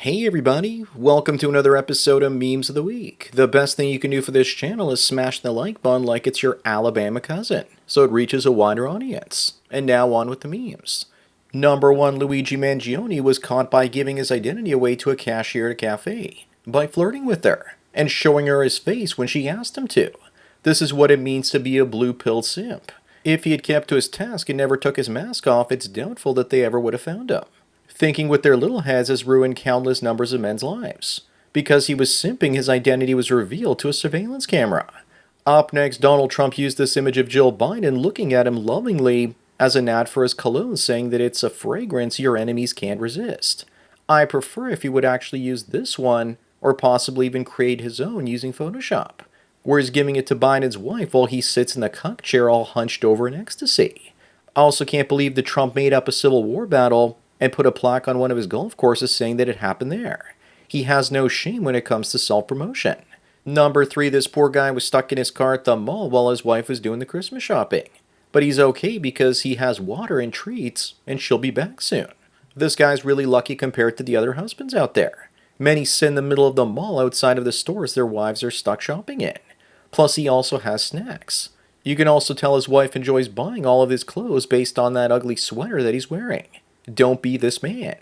Hey everybody, welcome to another episode of Memes of the Week. The best thing you can do for this channel is smash the like button like it's your Alabama cousin, so it reaches a wider audience. And now on with the memes. Number 1 Luigi Mangione was caught by giving his identity away to a cashier at a cafe, by flirting with her, and showing her his face when she asked him to. This is what it means to be a blue pill simp. If he had kept to his task and never took his mask off, it's doubtful that they ever would have found him. Thinking with their little heads has ruined countless numbers of men's lives. Because he was simping, his identity was revealed to a surveillance camera. Up next, Donald Trump used this image of Jill Biden looking at him lovingly as an ad for his cologne, saying that it's a fragrance your enemies can't resist. I prefer if he would actually use this one, or possibly even create his own using Photoshop, where he's giving it to Biden's wife while he sits in the cuck chair all hunched over in ecstasy. I also can't believe that Trump made up a Civil War battle and put a plaque on one of his golf courses saying that it happened there. He has no shame when it comes to self-promotion. Number 3, this poor guy was stuck in his car at the mall while his wife was doing the Christmas shopping. But he's okay because he has water and treats, and she'll be back soon. This guy's really lucky compared to the other husbands out there. Many sit in the middle of the mall outside of the stores their wives are stuck shopping in. Plus he also has snacks. You can also tell his wife enjoys buying all of his clothes based on that ugly sweater that he's wearing. Don't be this man.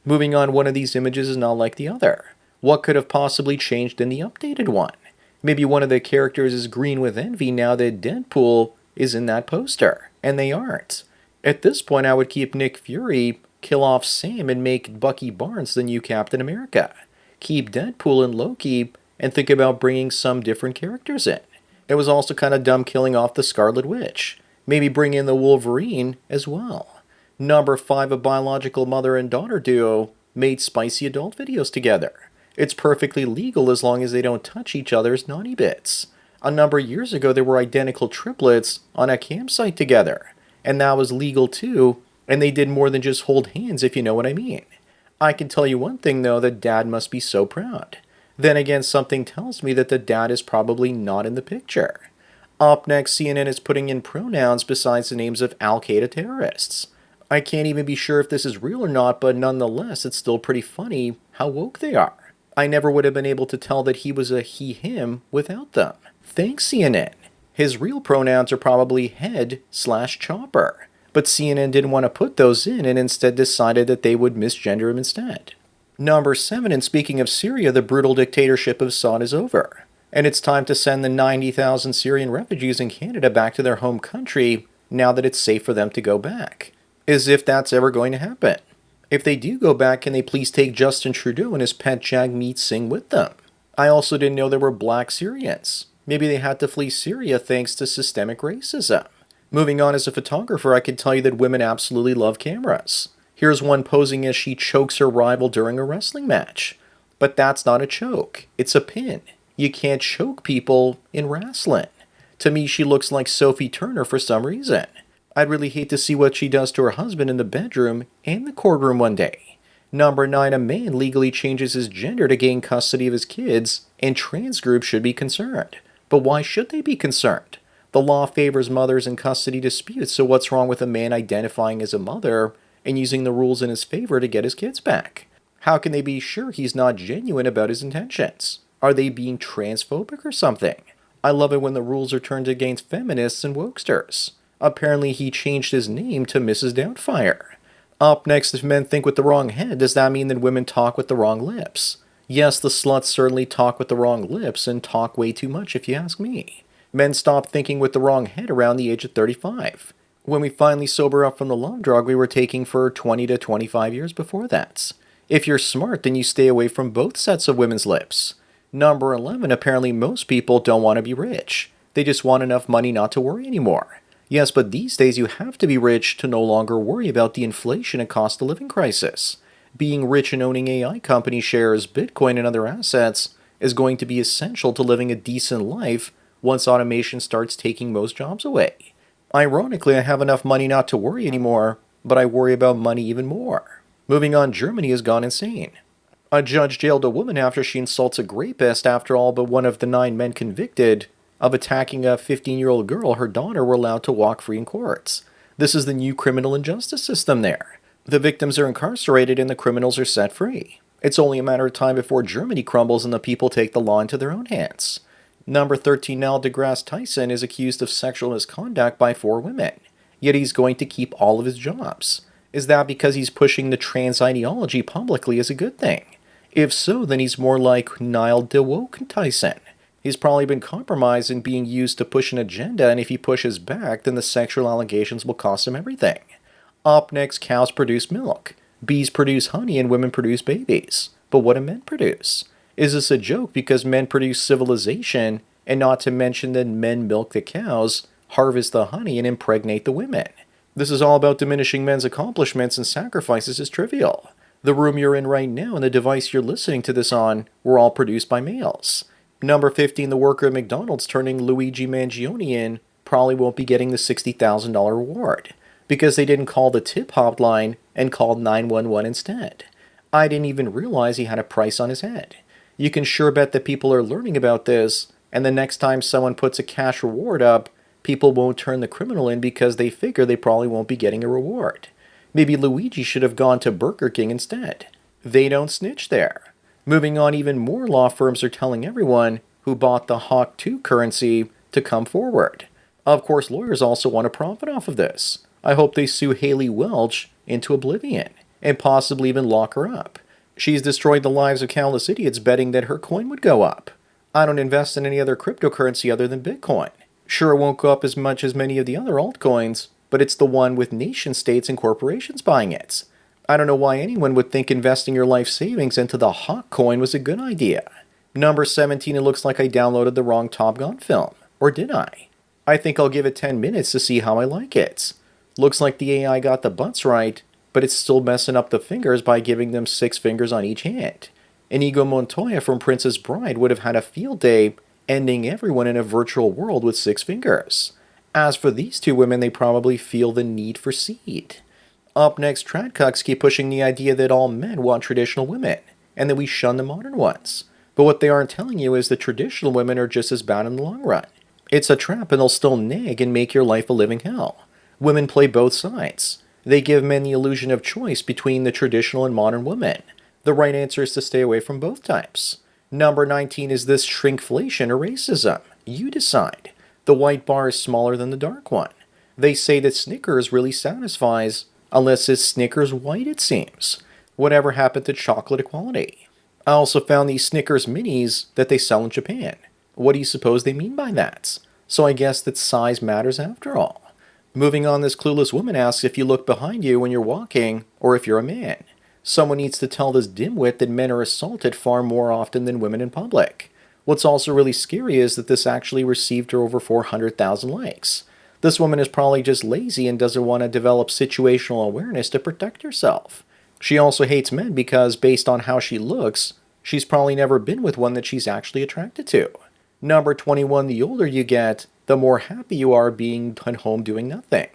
Moving on, one of these images is not like the other. What could have possibly changed in the updated one? Maybe one of the characters is green with envy now that Deadpool is in that poster, and they aren't. At this point, I would keep Nick Fury, kill off Sam, and make Bucky Barnes the new Captain America. Keep Deadpool and Loki, and think about bringing some different characters in. It was also kind of dumb killing off the Scarlet Witch. Maybe bring in the Wolverine as well. Number 5, a biological mother and daughter duo made spicy adult videos together. It's perfectly legal as long as they don't touch each other's naughty bits. A number of years ago, there were identical triplets on a campsite together, and that was legal too, and they did more than just hold hands, if you know what I mean. I can tell you one thing though, that dad must be so proud. Then again, something tells me that the dad is probably not in the picture. Up next, CNN is putting in pronouns besides the names of Al-Qaeda terrorists. I can't even be sure if this is real or not, but nonetheless, it's still pretty funny how woke they are. I never would have been able to tell that he was a he/him without them. Thanks, CNN. His real pronouns are probably head/chopper, but CNN didn't want to put those in and instead decided that they would misgender him instead. Number 7, and speaking of Syria, the brutal dictatorship of Assad is over, and it's time to send the 90,000 Syrian refugees in Canada back to their home country now that it's safe for them to go back. As if that's ever going to happen. If they do go back, can they please take Justin Trudeau and his pet Jagmeet Singh with them? I also didn't know there were black Syrians. Maybe they had to flee Syria thanks to systemic racism. Moving on, as a photographer, I can tell you that women absolutely love cameras. Here's one posing as she chokes her rival during a wrestling match. But that's not a choke, it's a pin. You can't choke people in wrestling. To me, she looks like Sophie Turner for some reason. I'd really hate to see what she does to her husband in the bedroom and the courtroom one day. Number 9, a man legally changes his gender to gain custody of his kids, and trans groups should be concerned. But why should they be concerned? The law favors mothers in custody disputes, so what's wrong with a man identifying as a mother and using the rules in his favor to get his kids back? How can they be sure he's not genuine about his intentions? Are they being transphobic or something? I love it when the rules are turned against feminists and wokesters. Apparently he changed his name to Mrs. Doubtfire. Up next, if men think with the wrong head, does that mean that women talk with the wrong lips? Yes, the sluts certainly talk with the wrong lips and talk way too much if you ask me. Men stop thinking with the wrong head around the age of 35. When we finally sober up from the love drug we were taking for 20 to 25 years before that. If you're smart, then you stay away from both sets of women's lips. Number 11, apparently most people don't want to be rich. They just want enough money not to worry anymore. Yes, but these days you have to be rich to no longer worry about the inflation and cost of living crisis. Being rich and owning AI company shares, Bitcoin, and other assets is going to be essential to living a decent life once automation starts taking most jobs away. Ironically, I have enough money not to worry anymore, but I worry about money even more. Moving on, Germany has gone insane. A judge jailed a woman after she insults a rapist after all but one of the 9 men convicted of attacking a 15-year-old girl, her daughter, were allowed to walk free in courts. This is the new criminal and justice system there. The victims are incarcerated and the criminals are set free. It's only a matter of time before Germany crumbles and the people take the law into their own hands. Number 13, Neil deGrasse Tyson is accused of sexual misconduct by 4 women, yet he's going to keep all of his jobs. Is that because he's pushing the trans ideology publicly as a good thing? If so, then he's more like Neil deWoke Tyson. He's probably been compromised and being used to push an agenda, and if he pushes back, then the sexual allegations will cost him everything. Up next, cows produce milk, bees produce honey, and women produce babies. But what do men produce? Is this a joke because men produce civilization, and not to mention that men milk the cows, harvest the honey, and impregnate the women? This is all about diminishing men's accomplishments and sacrifices is trivial. The room you're in right now and the device you're listening to this on were all produced by males. Number 15, the worker at McDonald's turning Luigi Mangione in probably won't be getting the $60,000 reward because they didn't call the tip hotline and called 911 instead. I didn't even realize he had a price on his head. You can sure bet that people are learning about this, and the next time someone puts a cash reward up, people won't turn the criminal in because they figure they probably won't be getting a reward. Maybe Luigi should have gone to Burger King instead. They don't snitch there. Moving on, even more law firms are telling everyone who bought the Hawk 2 currency to come forward. Of course, lawyers also want to profit off of this. I hope they sue Haley Welch into oblivion and possibly even lock her up. She's destroyed the lives of countless idiots betting that her coin would go up. I don't invest in any other cryptocurrency other than Bitcoin. Sure, it won't go up as much as many of the other altcoins, but it's the one with nation states and corporations buying it. I don't know why anyone would think investing your life savings into the Hawk coin was a good idea. Number 17, it looks like I downloaded the wrong Top Gun film. Or did I? I think I'll give it 10 minutes to see how I like it. Looks like the AI got the butts right, but it's still messing up the fingers by giving them 6 fingers on each hand. Inigo Montoya from Princess Bride would have had a field day ending everyone in a virtual world with 6 fingers. As for these 2 women, they probably feel the need for seed. Up next, tradcucks keep pushing the idea that all men want traditional women, and that we shun the modern ones. But what they aren't telling you is that traditional women are just as bad in the long run. It's a trap and they'll still nag and make your life a living hell. Women play both sides. They give men the illusion of choice between the traditional and modern women. The right answer is to stay away from both types. Number 19, is this shrinkflation or racism? You decide. The white bar is smaller than the dark one. They say that Snickers really satisfies, unless it's Snickers white, it seems. Whatever happened to chocolate equality? I also found these Snickers minis that they sell in Japan. What do you suppose they mean by that? So I guess that size matters after all. Moving on, this clueless woman asks if you look behind you when you're walking, or if you're a man. Someone needs to tell this dimwit that men are assaulted far more often than women in public. What's also really scary is that this actually received her over 400,000 likes. This woman is probably just lazy and doesn't want to develop situational awareness to protect herself. She also hates men because, based on how she looks, she's probably never been with one that she's actually attracted to. Number 21, the older you get, the more happy you are being at home doing nothing.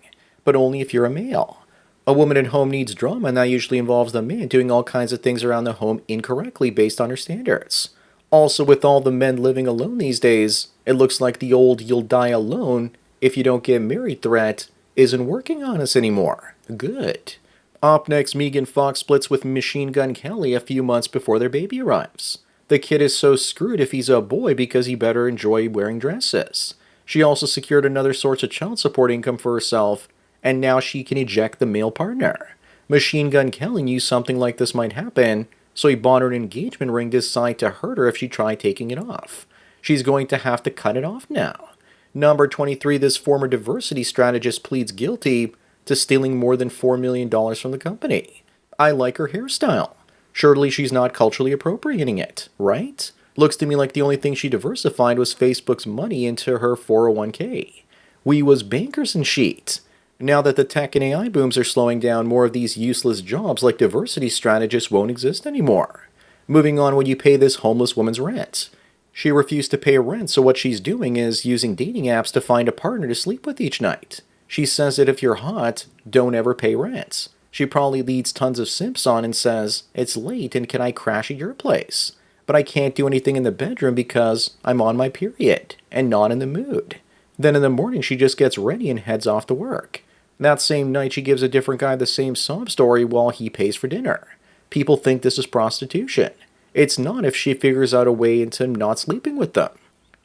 But only if you're a male. A woman at home needs drama, and that usually involves the man doing all kinds of things around the home incorrectly based on her standards. Also, with all the men living alone these days, it looks like the old "you'll die alone if you don't get married" threat isn't working on us anymore. Good. Up next, Megan Fox splits with Machine Gun Kelly a few months before their baby arrives. The kid is so screwed if he's a boy because he better enjoy wearing dresses. She also secured another source of child support income for herself, and now she can eject the male partner. Machine Gun Kelly knew something like this might happen, so he bought her an engagement ring to decide to hurt her if she tried taking it off. She's going to have to cut it off now. Number 23, this former diversity strategist pleads guilty to stealing more than $4 million from the company. I like her hairstyle. Surely she's not culturally appropriating it, right? Looks to me like the only thing she diversified was Facebook's money into her 401k. We was bankers and sheet. Now that the tech and AI booms are slowing down, more of these useless jobs like diversity strategists won't exist anymore. Moving on, when you pay this homeless woman's rent. She refused to pay rent, so what she's doing is using dating apps to find a partner to sleep with each night. She says that if you're hot, don't ever pay rent. She probably leads tons of simps on and says, "It's late and can I crash at your place? But I can't do anything in the bedroom because I'm on my period and not in the mood." Then in the morning she just gets ready and heads off to work. That same night she gives a different guy the same sob story while he pays for dinner. People think this is prostitution. It's not if she figures out a way into not sleeping with them.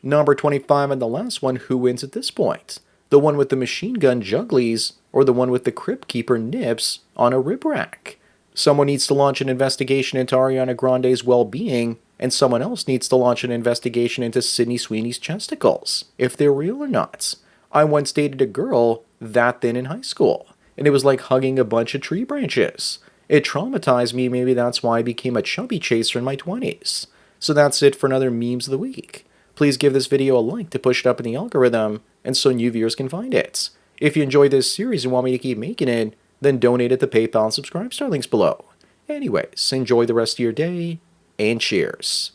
Number 25 and the last one, who wins at this point? The one with the machine gun jugglies or the one with the crypt keeper nips on a rib rack? Someone needs to launch an investigation into Ariana Grande's well-being, and someone else needs to launch an investigation into Sydney Sweeney's chesticles, if they're real or not. I once dated a girl that thin in high school, and it was like hugging a bunch of tree branches. It traumatized me, maybe that's why I became a chubby chaser in my 20s. So that's it for another Memes of the Week. Please give this video a like to push it up in the algorithm, and so new viewers can find it. If you enjoyed this series and want me to keep making it, then donate at the PayPal and subscribe star links below. Anyways, enjoy the rest of your day, and cheers.